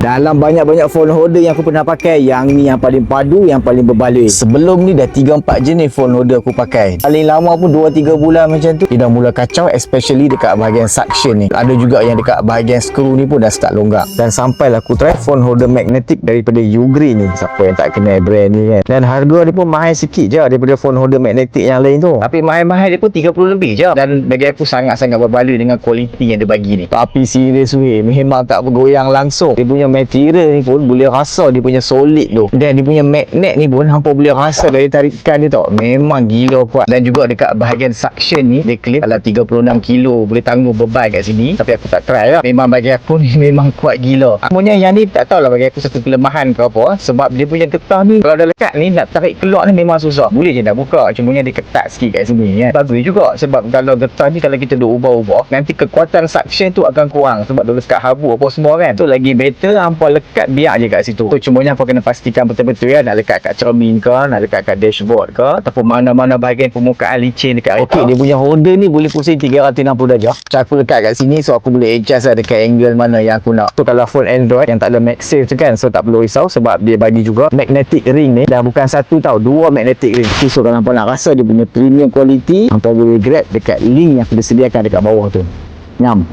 Dalam banyak-banyak phone holder yang aku pernah pakai, yang ni yang paling padu, yang paling berbaloi. Sebelum ni dah 3-4 jenis phone holder aku pakai. Paling lama pun 2-3 bulan macam tu. Dia dah mula kacau, especially dekat bahagian suction ni. Ada juga yang dekat bahagian skru ni pun dah start longgak. Dan sampailah aku try phone holder magnetic daripada Ugreen ni. Siapa yang tak kenal brand ni kan. Dan harga dia pun mahal sikit je daripada phone holder magnetic yang lain tu. Tapi mahal-mahal dia pun 30 lebih je. Dan bagi aku sangat-sangat berbaloi dengan kualiti yang dia bagi ni. Tapi serius weh, memang tak bergoyang langsung. Dia punya material ni pun boleh rasa dia punya solid tu. Dan dia punya magnet ni pun hampa boleh rasa dari tarikan dia tau. Memang gila kuat. Dan juga dekat bahagian suction ni, dia claim dalam 36 kilo boleh tanggung beban kat sini. Tapi aku tak try lah. Memang bagi aku ni memang kuat gila. Semuanya yang ni tak tahulah bagi aku satu kelemahan ke apa. Sebab dia punya getah ni, kalau dah lekat ni nak tarik keluar ni memang susah. Boleh je nak buka, cumanya dia ketat sikit kat sini kan. Bagus juga sebab kalau getah ni kalau kita duk ubah-ubah, nanti kekuatan suction tu akan kurang sebab dia lekat habuk apa semua kan. Tu lagi better hampa lekat biar je kat situ. So cumanya hampa kena pastikan betul-betul ya, nak lekat kat cermin ke, nak lekat kat dashboard ke, ataupun mana-mana bahagian permukaan licin dekat kereta. Okey, dia punya holder ni boleh pusing 360 darjah. So aku lekat kat sini, so aku boleh adjust lah dekat angle mana yang aku nak. So kalau phone Android yang tak ada MagSafe tu kan, so tak perlu risau sebab dia bagi juga magnetic ring ni. Dan bukan satu tau, 2 magnetic ring. So kalau hampa nak rasa dia punya premium quality, hampa boleh grab dekat link yang aku dah sediakan dekat bawah tu. Nyam.